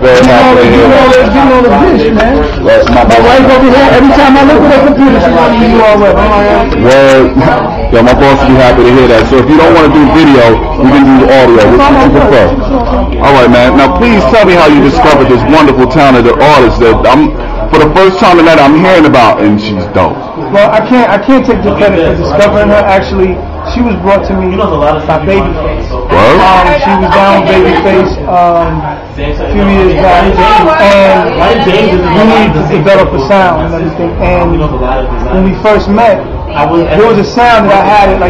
Very happy to hear that. You know the bitch, man. My wife over here, every time I look at her computer, she wants to do all that. Well, yo, my boss will be happy to hear that. So if you don't want to do video, you can do audio. Which would you prefer? All right, man. Now, please tell me how you discovered this wonderful, talented artist that for the first time tonight, I'm hearing about, and she's dope. Well, I can't take the credit for discovering her. Actually, she was brought to me by Babyface. She was down with Babyface a few years back, and we needed to develop a sound and everything. And when we first met, there was a sound that I had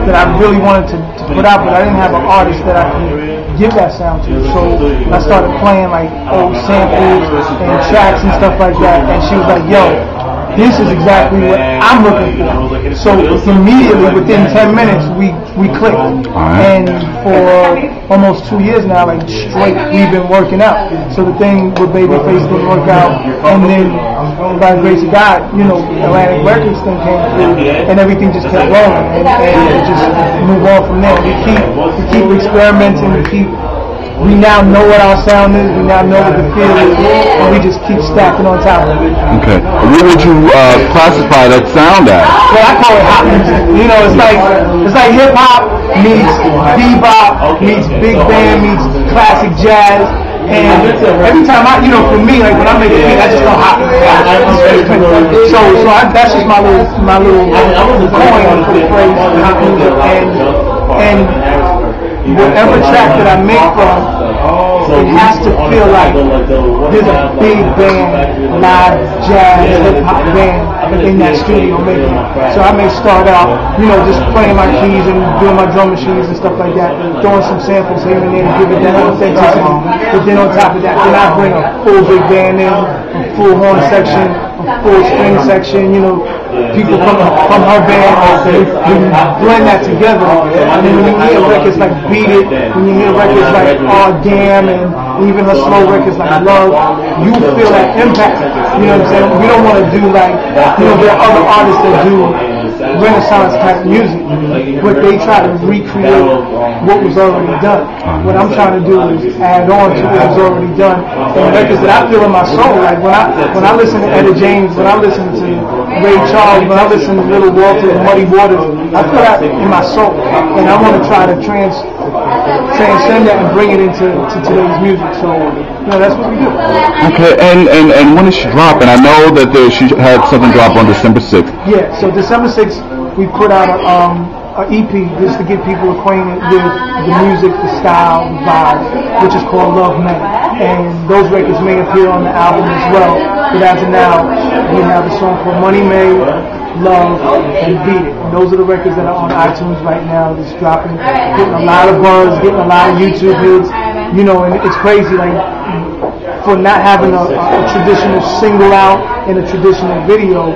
that I really wanted to put out, but I didn't have an artist that I could give that sound to. So I started playing like old samples and tracks and stuff like that, and she was like, yo, this is exactly what I'm looking for. So immediately, within 10 minutes, we clicked. And for almost 2 years now, like straight, we've been working out. So the thing with Babyface didn't work out, and then by the grace of God, Atlantic Records thing came through, and everything just kept rolling, and it just move on from there. We keep experimenting. We now know what our sound is. We now know what the feel is, and we just keep stacking on top of it. Okay. What would you classify that sound as? Well, I call it hop music. It's like hip hop meets bebop meets big band meets classic jazz. And every time for me, like when I make a beat, I just go hop. So that's just my little coin for the phrase hop music. And whatever track that I make from, it has to feel like there's a big band, live jazz, hip-hop band in that studio making it. So I may start out, just playing my keys and doing my drum machines and stuff like that, throwing some samples here and there to give it that authenticity. But then on top of that, then I bring a full big band in, a full horn section, a full string section, people from her band, we blend that together. And then when you hear records like Beat It, when you hear records like Oh Damn, and even her slow records like Love, you feel that impact. You know what I'm saying? We don't want to do like, there are other artists that do Renaissance type music, but they try to recreate what was already done. What I'm trying to do is add on to what was already done. And records that I feel in my soul, like when I listen to Etta James, when I listen to Ray Charles, when I listen to Little Walter and Muddy Waters, I feel that in my soul, and I want to try to transcend that and bring it into today's music. So that's what we do. Okay, and when is she dropping? I know that she had something drop on December 6th. Yeah, so December 6th we put out an EP just to get people acquainted with the music, the style, the vibe, which is called Love Mae. And those records may appear on the album as well. But as of now, we have a song called Money Mae, Love, and Beat It. And those are the records that are on iTunes right now. It's dropping, getting a lot of buzz, getting a lot of YouTube hits. And it's crazy, like, for not having a traditional single out and a traditional video,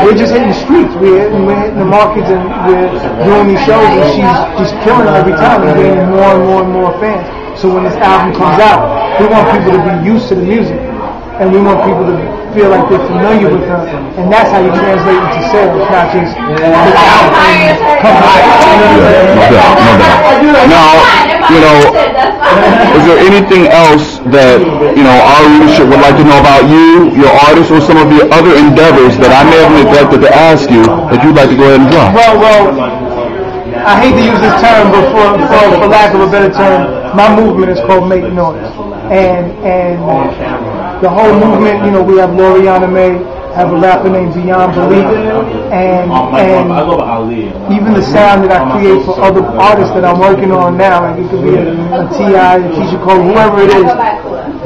we're just hitting the streets. We're hitting the markets, and we're doing these shows, and she's just killing it every time and getting more and more and more fans. So when this album comes out, we want people to be used to the music, and we want people to feel like they're familiar with her, and that's how you translate into sales, not just put out and come out. No doubt. Now, is there anything else that our leadership would like to know about you, your artist, or some of your other endeavors that I may have neglected to ask you that you'd like to go ahead and drop? Well, I hate to use this term, but for lack of a better term, my movement is called Make Noise, and the whole movement, we have Lauriana Mae, have a rapper named Beyond Belief, and even the sound that I create for other artists that I'm working on now, like it could be a T.I., a Keisha Cole, whoever it is.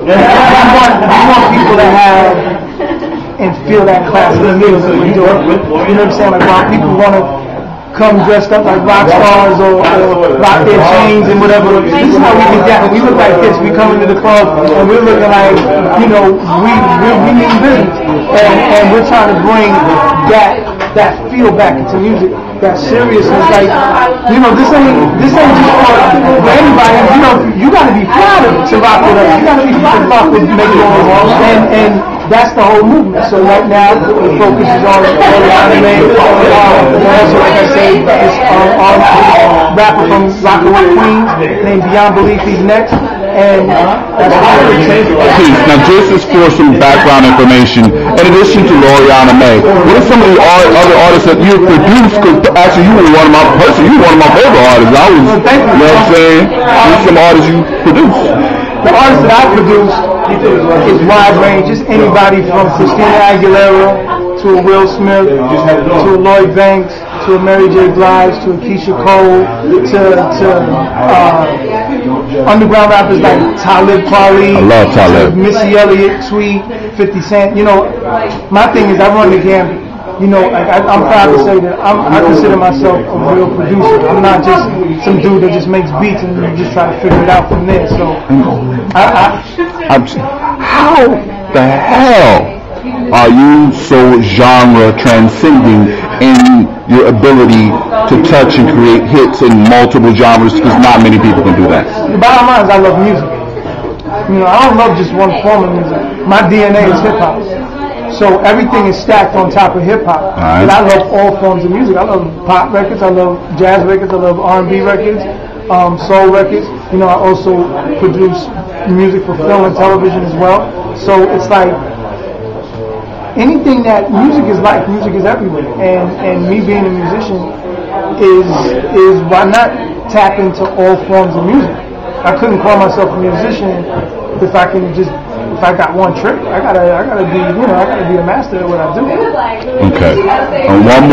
We want people to have and feel that class of the music we do. You know what I'm saying? Like, while people want to come dressed up like rock stars or rock their chains and whatever. This is how we get down. We look like this. We come into the club and we're looking like, we mean business. And we're trying to bring that feel back into music. That seriousness, like, this ain't just for anybody. You gotta be proud to rock with us. You gotta be proud to rock with Make Noise. And that's the whole movement. So right now, the focus is on Lauriana Mae. Also, like I say, it's on a rapper from Rockaway, Queens, named Beyond Belief. He's next. And that's what it is. Now, just as for some background information, in addition to Lauriana Mae, what are some of the other artists that you've produced? Because actually, you were one of my favorite artists. You know what I'm saying? Who's some artists you produce? The artists that I produce is wide range. Just anybody from Christina Aguilera to a Will Smith to a Lloyd Banks to a Mary J. Blige to a Keisha Cole to underground rappers like Talib Kwame. I love Talib. Missy Elliott, Tweet, 50 Cent. You know, my thing is I run the gambit. You know, I'm proud to say that I consider myself a real producer. I'm not just some dude that just makes beats and you just try to figure it out from there. So, how the hell are you so genre transcending in your ability to touch and create hits in multiple genres? Because not many people can do that. The bottom line is I love music. You know, I don't love just one form of music. My DNA is hip hop. So everything is stacked on top of hip hop. And I love all forms of music. I love pop records, I love jazz records, I love R&B records, soul records. You know, I also produce music for film and television as well. So it's like anything that music is like, music is everywhere. And me being a musician is why not tap into all forms of music. I couldn't call myself a musician if I got one trick. I gotta be a master at what I do. Okay. And one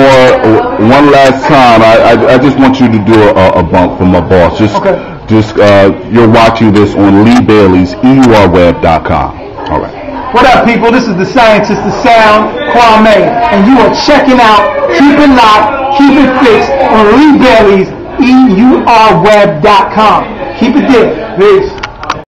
last time, I just want you to do a bump from my boss. You're watching this on Lee Bailey's EURweb.com. All right. What up, people? This is the scientist, the sound, Kwame, and you are checking out Keep It Locked, Keep It Fixed on Lee Bailey's EURweb.com. Keep it there. Peace.